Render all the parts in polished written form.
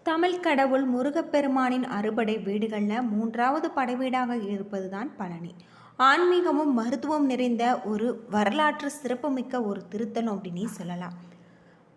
தமிழ் கடவுள் முருகப்பெருமானின் அறுபடை வீடுகளில் மூன்றாவது படைவீடாக இருப்பது தான் பழனி. ஆன்மீகமும் மருத்துவம் நிறைந்த ஒரு வரலாற்று சிறப்புமிக்க ஒரு திருத்தலம் அப்படின்னே சொல்லலாம்.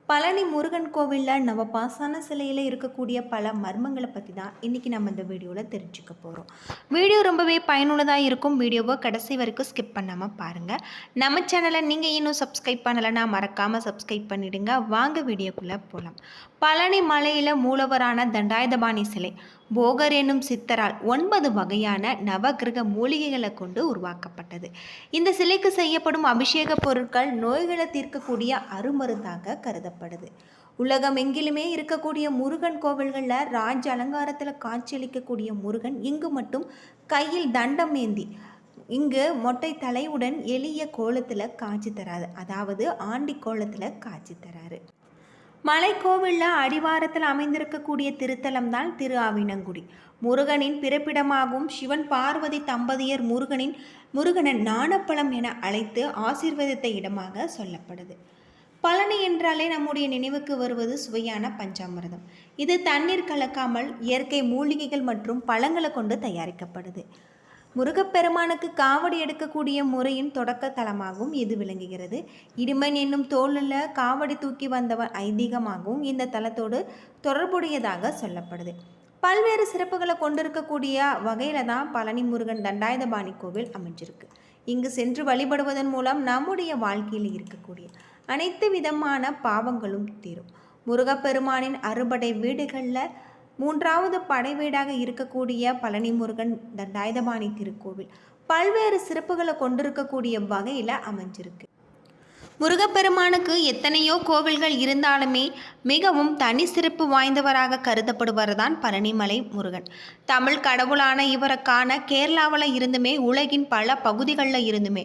பழனி முருகன் கோவிலில் நவபாசான சிலையில் இருக்கக்கூடிய பல மர்மங்களை பற்றி தான் இன்றைக்கி நம்ம இந்த வீடியோவில் தெரிஞ்சுக்க போகிறோம். வீடியோ ரொம்பவே பயனுள்ளதாக இருக்கும். வீடியோவை கடைசி வரைக்கும் ஸ்கிப் பண்ணாமல் பாருங்கள். நம்ம சேனலை நீங்கள் இன்னும் சப்ஸ்கிரைப் பண்ணலைன்னா மறக்காமல் சப்ஸ்கிரைப் பண்ணிவிடுங்க. வாங்க வீடியோக்குள்ளே போகலாம். பழனி மலையில் மூலவரான தண்டாயுதபாணி சிலை போகர் என்னும் சித்தரால் 9 வகையான நவகிரக மூலிகைகளை கொண்டு உருவாக்கப்பட்டது. இந்த சிலைக்கு செய்யப்படும் அபிஷேக பொருட்கள் நோய்களை தீர்க்கக்கூடிய அருமருந்தாக கருதப்படுது. உலகம் எங்கிலுமே இருக்கக்கூடிய முருகன் கோவில்களில் ராஜ அலங்காரத்தில் காட்சியளிக்கக்கூடிய முருகன் இங்கு மட்டும் கையில் தண்டம் ஏந்தி இங்கு மொட்டை தலையுடன் எளிய கோலத்தில் காட்சி தராது, அதாவது ஆண்டி கோலத்தில் காட்சி தராரு. மலைக்கோவிலில் அடிவாரத்தில் அமைந்திருக்கக்கூடிய திருத்தலம் தான் திரு ஆவினங்குடி. முருகனின் பிறப்பிடமாகவும் சிவன் பார்வதி தம்பதியர் முருகனை ஞானப்பழம் என அழைத்து ஆசீர்வதித்த இடமாக சொல்லப்படுது. பழனி என்றாலே நம்முடைய நினைவுக்கு வருவது சுவையான பஞ்சாமிர்தம். இது தண்ணீர் கலக்காமல் இயற்கை மூலிகைகள் மற்றும் பழங்களை கொண்டு தயாரிக்கப்படுது. முருகப்பெருமானுக்கு காவடி எடுக்கக்கூடிய முறையின் தொடக்க தலமாகவும் இது விளங்குகிறது. இடுமன் என்னும் தோளில் காவடி தூக்கி வந்தவன் ஐதீகமாகவும் இந்த தலத்தோடு தொடர்புடையதாக சொல்லப்படுது. பல்வேறு சிறப்புகளை கொண்டிருக்கக்கூடிய வகையில் தான் பழனி முருகன் தண்டாயுதபாணி கோவில் அமைஞ்சிருக்கு. இங்கு சென்று வழிபடுவதன் மூலம் நம்முடைய வாழ்க்கையில் இருக்கக்கூடிய அனைத்து விதமான பாவங்களும் தீரும். முருகப்பெருமானின் அறுபடை வீடுகளில் மூன்றாவது படைவீடாக இருக்கக்கூடிய பழனி முருகன் தண்டாயுதபாணி திருக்கோவில் பல்வேறு சிறப்புகளை கொண்டிருக்கக்கூடிய வகையில் அமைஞ்சிருக்கு. முருகப்பெருமானுக்கு எத்தனையோ கோவில்கள் இருந்தாலுமே மிகவும் தனி சிறப்பு வாய்ந்தவராக கருதப்படுவர் தான் பழனிமலை முருகன். தமிழ் கடவுளான இவரை காண கேரளாவில் இருந்துமே உலகின் பல பகுதிகளில் இருந்துமே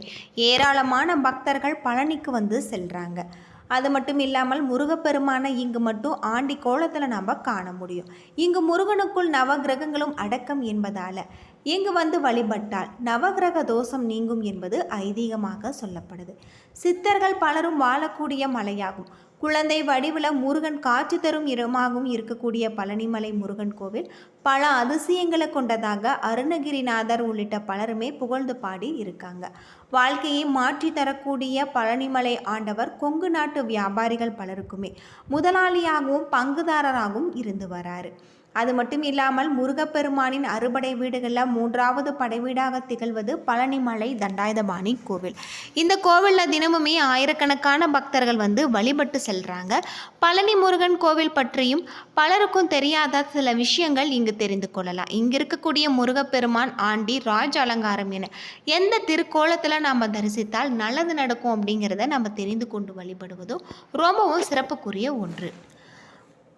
ஏராளமான பக்தர்கள் பழனிக்கு வந்து செல்கிறாங்க. அது மட்டும் இல்லாமல் முருகப்பெருமானை இங்கு மட்டும் ஆண்டி கோலத்தில் நாம் காண முடியும். இங்கு முருகனுக்குள் நவகிரகங்களும் அடக்கம் என்பதால் இங்கு வந்து வழிபட்டால் நவகிரக தோஷம் நீங்கும் என்பது ஐதீகமாக சொல்லப்படுது. சித்தர்கள் பலரும் வாழக்கூடிய மலையாகும். குழந்தை வடிவில் முருகன் காட்சி தரும் இடமாகவும் இருக்கக்கூடிய பழனிமலை முருகன் கோவில் பல அதிசயங்களை கொண்டதாக அருணகிரிநாதர் உள்ளிட்ட பலருமே புகழ்ந்து பாடி இருக்காங்க. வாழ்க்கையை மாற்றி தரக்கூடிய பழனிமலை ஆண்டவர் கொங்கு நாட்டு வியாபாரிகள் பலருக்குமே முதலாளியாகவும் பங்குதாரராகவும் இருந்து வராரு. அது மட்டும் இல்லாமல் முருகப்பெருமானின் அறுபடை வீடுகளில் மூன்றாவது படைவீடாக திகழ்வது பழனிமலை தண்டாயுதபாணி கோவில். இந்த கோவிலில் தினமுமே ஆயிரக்கணக்கான பக்தர்கள் வந்து வழிபட்டு செல்கிறாங்க. பழனி முருகன் கோவில் பற்றியும் பலருக்கும் தெரியாத சில விஷயங்கள் இங்கு தெரிந்து கொள்ளலாம். இங்கு இருக்கக்கூடிய முருகப்பெருமான் ஆண்டி ராஜ அலங்காரம் என எந்த திருக்கோலத்தில் நாம் தரிசித்தால் நல்லது நடக்கும் அப்படிங்கிறத நம்ம தெரிந்து கொண்டு வழிபடுவதும் ரொம்பவும் சிறப்புக்குரிய ஒன்று.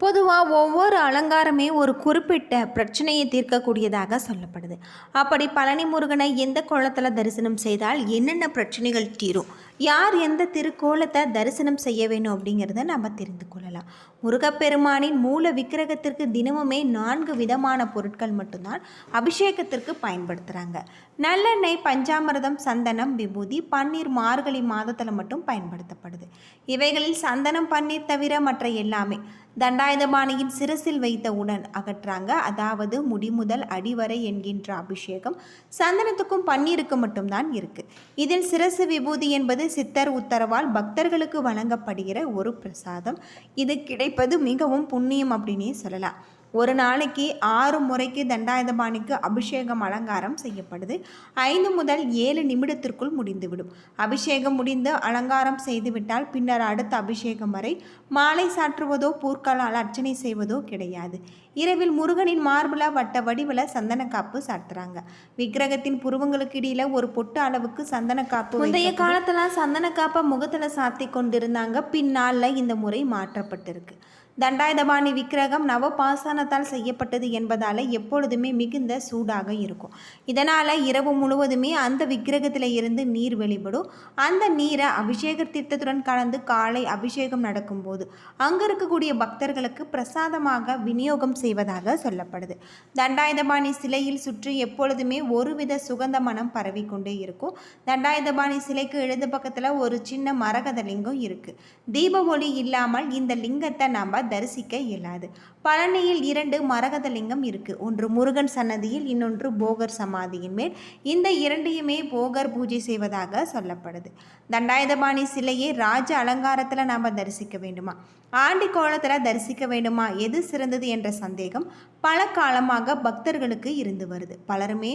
பொதுவாக ஒவ்வொரு அலங்காரமே ஒரு குறிப்பிட்ட பிரச்சனையை தீர்க்கக்கூடியதாக சொல்லப்படுது. அப்படி பழனி முருகனை எந்த கோலத்தில் தரிசனம் செய்தால் என்னென்ன பிரச்சனைகள் தீரும், யார் எந்த திருக்கோலத்தை தரிசனம் செய்ய வேணும் அப்படிங்கிறத நம்ம தெரிந்து கொள்ளலாம். முருகப்பெருமானின் மூல விக்கிரகத்திற்கு தினமுமே 4 விதமான பொருட்கள் மட்டும்தான் அபிஷேகத்திற்கு பயன்படுத்துகிறாங்க. நல்லெண்ணெய், பஞ்சாமிர்தம், சந்தனம், விபூதி, பன்னீர் மார்கழி மாதத்தில் மட்டும் பயன்படுத்தப்படுது. இவைகளில் சந்தனம், பன்னீர் தவிர மற்ற எல்லாமே தண்டாயுதபாணியின் சிரசில் வைத்தவுடன் அகற்றாங்க. அதாவது முடி முதல் அடிவரை என்கின்ற அபிஷேகம் சந்தனத்துக்கும் பன்னீருக்கு மட்டும்தான் இருக்கு. இதில் சிரசு விபூதி என்பது சித்தர் உத்தரவால் பக்தர்களுக்கு வழங்கப்படுகிற ஒரு பிரசாதம். இது கிடைப்பது மிகவும் புண்ணியம் அப்படின்னே சொல்லலாம். ஒரு நாளைக்கு 6 முறைக்கு தண்டாயுதபாணிக்கு அபிஷேகம் அலங்காரம் செய்யப்படுது. 5 முதல் 7 நிமிடத்திற்குள் முடிந்துவிடும். அபிஷேகம் முடிந்து அலங்காரம் செய்துவிட்டால் பின்னர் அடுத்த அபிஷேகம் வரை மாலை சாற்றுவதோ பூக்களால் அர்ச்சனை செய்வதோ கிடையாது. இரவில் முருகனின் மார்பில் வட்ட வடிவில் சந்தன காப்பு சாத்துறாங்க. விக்கிரகத்தின் புருவங்களுக்கு இடையில ஒரு பொட்டு அளவுக்கு சந்தன காப்பு. முந்தைய காலத்துல சந்தன காப்பை முகத்தில் சாத்தி கொண்டிருந்தாங்க. பின்னால் இந்த முறை மாற்றப்பட்டிருக்கு. தண்டாயுதபாணி விக்கிரகம் நவபாசனத்தால் செய்யப்பட்டது என்பதால் எப்பொழுதுமே மிகுந்த சூடாக இருக்கும். இதனால் இரவு முழுவதுமே அந்த விக்கிரகத்தில் இருந்து நீர் வெளிப்படும். அந்த நீரை அபிஷேக தீர்த்தத்துடன் கலந்து காலை அபிஷேகம் நடக்கும்போது அங்கே இருக்கக்கூடிய பக்தர்களுக்கு பிரசாதமாக விநியோகம் செய்வதாக சொல்லப்படுது. தண்டாயுதபாணி சிலையில் சுற்றி எப்பொழுதுமே ஒருவித சுகந்த மனம் பரவிக்கொண்டே இருக்கும். தண்டாயுதபாணி சிலைக்கு இடது பக்கத்தில் ஒரு சின்ன மரகத லிங்கம் இருக்குது. தீப ஒளி இல்லாமல் இந்த லிங்கத்தை நாம் தரிசிக்க இயலாது. பழனியில் 2 மரகத லிங்கம் இருக்குது. ஒன்று முருகன் சன்னதியில், இன்னொன்று போகர் சமாதியின் மேல். இந்த இரண்டையுமே போகர் பூஜை செய்வதாக சொல்லப்படுது. தண்டாயுதபாணி சிலையை ராஜ அலங்காரத்தில் நாம் தரிசிக்க வேண்டுமா, ஆண்டி கோலத்தில் தரிசிக்க வேண்டுமா, எது சிறந்தது என்ற சந்தேகம் பல காலமாக பக்தர்களுக்கு இருந்து வருது. பலருமே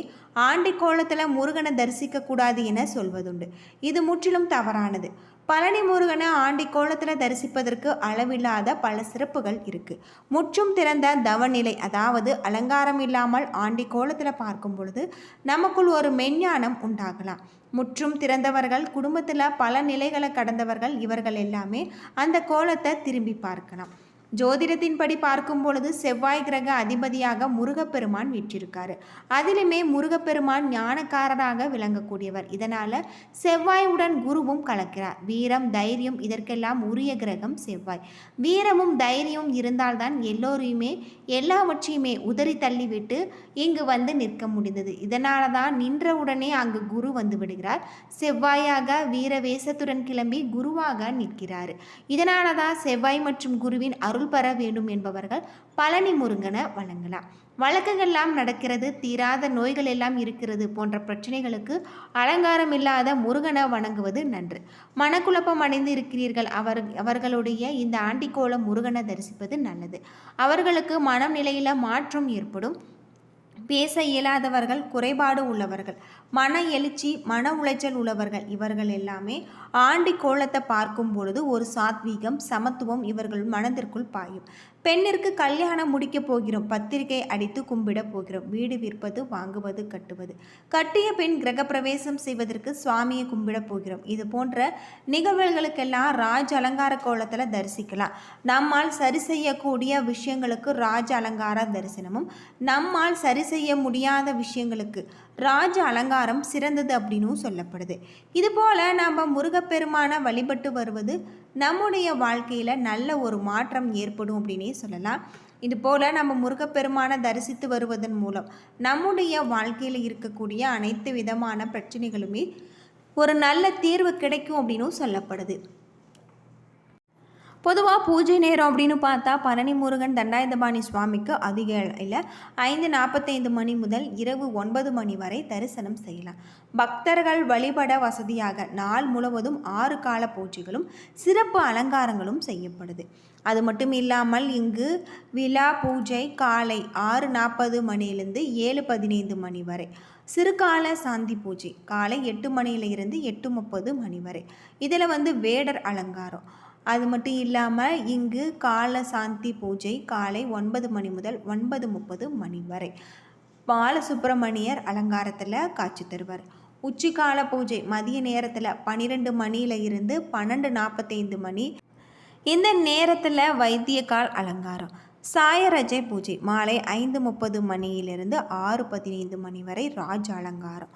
ஆண்டி கோலத்தில் முருகனை தரிசிக்கக்கூடாது என சொல்வதுண்டு. இது முற்றிலும் தவறானது. பழனி முருகனை ஆண்டி கோலத்தில் தரிசிப்பதற்கு அளவில்லாத பல சிறப்புகள் இருக்கு. முற்றும் திறந்த தவநிலை, அதாவது அலங்காரம் இல்லாமல் ஆண்டி கோலத்தில் பார்க்கும் பொழுது நமக்குள் ஒரு மெஞ்ஞானம் உண்டாகலாம். முற்றும் திறந்தவர்கள், குடும்பத்தில் பல நிலைகளை கடந்தவர்கள், இவர்கள் எல்லாமே அந்த கோலத்தை திரும்பி பார்க்கலாம். ஜோதிடத்தின்படி பார்க்கும் பொழுது செவ்வாய் கிரக அதிபதியாக முருகப்பெருமான் வீற்றிருக்காரு. அதிலுமே முருகப்பெருமான் ஞானக்காரராக விளங்கக்கூடியவர். இதனால் செவ்வாயுடன் குருவும் கலக்கிறார். வீரம், தைரியம் இதற்கெல்லாம் உரிய கிரகம் செவ்வாய். வீரமும் தைரியமும் இருந்தால்தான் எல்லோரையுமே எல்லாவற்றையுமே உதறி தள்ளிவிட்டு இங்கு வந்து நிற்க முடிந்தது. இதனால தான் நின்றவுடனே அங்கு குரு வந்து விடுகிறார். செவ்வாயாக வீர வேசத்துடன் கிளம்பி குருவாக நிற்கிறார். இதனால தான் செவ்வாய் மற்றும் குருவின் அருள் பெற வேண்டும் என்பவர்கள் பழனி முருகனை வணங்கலாம். வழக்குகள்லாம் நடக்கிறது, தீராத நோய்கள் எல்லாம் இருக்கிறது போன்ற பிரச்சனைகளுக்கு அலங்காரம் இல்லாத முருகனை வணங்குவது நன்று. மனக்குழப்பம் அடைந்து இருக்கிறீர்கள், அவர்களுடைய இந்த ஆண்டிக்கோளம் முருகனை தரிசிப்பது நல்லது. அவர்களுக்கு மனநிலையில் மாற்றம் ஏற்படும். பேச இயலாதவர்கள், குறைபாடு உள்ளவர்கள், மன எழுச்சி, மன உளைச்சல் உள்ளவர்கள், இவர்கள் எல்லாமே ஆண்டி கோலத்தை பார்க்கும் பொழுது ஒரு சாத்வீகம், சமத்துவம் இவர்கள் மனதிற்குள் பாயும். பெண்ணிற்கு கல்யாணம் முடிக்க போகிறோம், பத்திரிகை அடித்து கும்பிட போகிறோம், வீடு விற்பது, வாங்குவது, கட்டுவது, கட்டிய பெண் கிரகப்பிரவேசம் செய்வதற்கு சுவாமியை கும்பிட போகிறோம், இது போன்ற நிகழ்வுகளுக்கெல்லாம் ராஜ அலங்கார கோலத்தில் தரிசிக்கலாம். நம்மால் சரி செய்யக்கூடிய விஷயங்களுக்கு ராஜ அலங்கார தரிசனமும், நம்மால் சரி செய்ய முடியாத விஷயங்களுக்கு ராஜ அலங்காரம் சிறந்தது அப்படின்னு சொல்லப்படுது. இதுபோல் நாம் முருகப்பெருமானை வழிபட்டு வருவது நம்முடைய வாழ்க்கையில் நல்ல ஒரு மாற்றம் ஏற்படும் அப்படின்னே சொல்லலாம். இதுபோல் நம்ம முருகப்பெருமானை தரிசித்து வருவதன் மூலம் நம்முடைய வாழ்க்கையில் இருக்கக்கூடிய அனைத்து விதமான பிரச்சனைகளுமே ஒரு நல்ல தீர்வு கிடைக்கும் அப்படின்னு சொல்லப்படுது. பொதுவாக பூஜை நேரம் அப்படின்னு பார்த்தா பழனி முருகன் தண்டாயுதபாணி சுவாமிக்கு அதிகாலையில் 5:45 மணி முதல் இரவு 9 மணி வரை தரிசனம் செய்யலாம். பக்தர்கள் வழிபட வசதியாக நாள் முழுவதும் 6 கால பூஜைகளும் சிறப்பு அலங்காரங்களும் செய்யப்படுது. அது மட்டும் இல்லாமல் இங்கு விழா பூஜை காலை 6:40 மணியிலிருந்து 7:15 மணி வரை, சிறுகால சாந்தி பூஜை காலை 8 மணியிலிருந்து 8:30 மணி வரை. இதில் வேடர் அலங்காரம். அது மட்டும் இல்லாமல் இங்கு கால சாந்தி பூஜை காலை 9 மணி முதல் 9:30 மணி வரை பாலசுப்பிரமணியர் அலங்காரத்தில் காட்சி தருவார். உச்சிக்கால பூஜை மதிய நேரத்தில் 12 மணியில இருந்து 12:45 மணி. இந்த நேரத்தில் வைத்தியகால் அலங்காரம். சாயரஜை பூஜை மாலை 5:30 மணியிலிருந்து 6:15 மணி வரை ராஜ அலங்காரம்.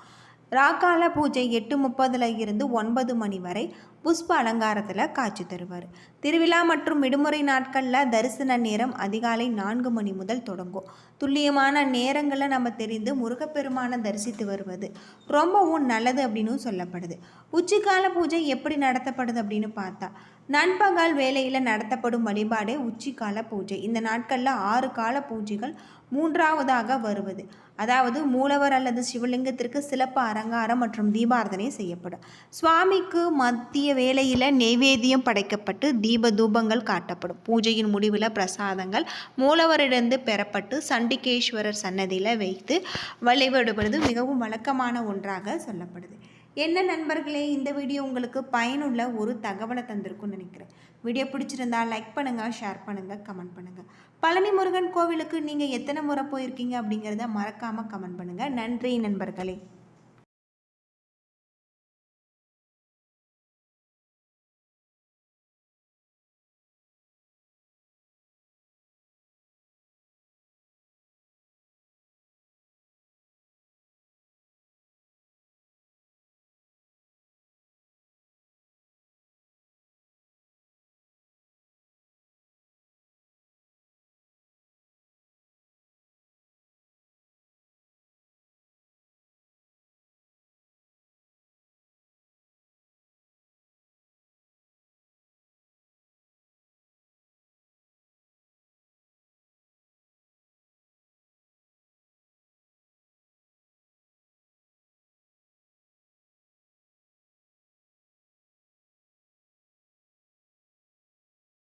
ராக்கால பூஜை 8:30 இருந்து 9 மணி வரை புஷ்ப அலங்காரத்தில் காட்சி தருவார். திருவிழா மற்றும் விடுமுறை நாட்களில் தரிசன நேரம் அதிகாலை 4 மணி முதல் தொடங்கும். துல்லியமான நேரங்களை நம்ம தெரிந்து முருகப்பெருமானை தரிசித்து வருவது ரொம்பவும் நல்லது அப்படின்னு சொல்லப்படுது. உச்சிக்கால பூஜை எப்படி நடத்தப்படுது அப்படின்னு பார்த்தா நண்பகல் வேளையில் நடத்தப்படும் வழிபாடே உச்சிக்கால பூஜை. இந்த நாட்களில் 6 கால பூஜைகள் மூன்றாவதாக வருவது, அதாவது மூலவர் அல்லது சிவலிங்கத்திற்கு சிறப்பு அலங்காரம் மற்றும் தீபாரதனை செய்யப்படும். சுவாமிக்கு மத்திய வேளையில் நெய்வேத்தியம் படைக்கப்பட்டு தீப தூபங்கள் காட்டப்படும். பூஜையின் முடிவில் பிரசாதங்கள் மூலவரிடந்து பெறப்பட்டு சண்டிகேஸ்வரர் சன்னதியில் வைத்து வழிபடுவது மிகவும் வழக்கமான ஒன்றாக சொல்லப்படுது. என்ன நண்பர்களே, இந்த வீடியோ உங்களுக்கு பயனுள்ள ஒரு தகவலை தந்திருக்கும்னு நினைக்கிறேன். வீடியோ பிடிச்சிருந்தா லைக் பண்ணுங்கள், ஷேர் பண்ணுங்கள், கமெண்ட் பண்ணுங்கள். பழனி முருகன் கோவிலுக்கு நீங்கள் எத்தனை முறை போயிருக்கீங்க அப்படிங்கிறத மறக்காமல் கமெண்ட் பண்ணுங்கள். நன்றி நண்பர்களே.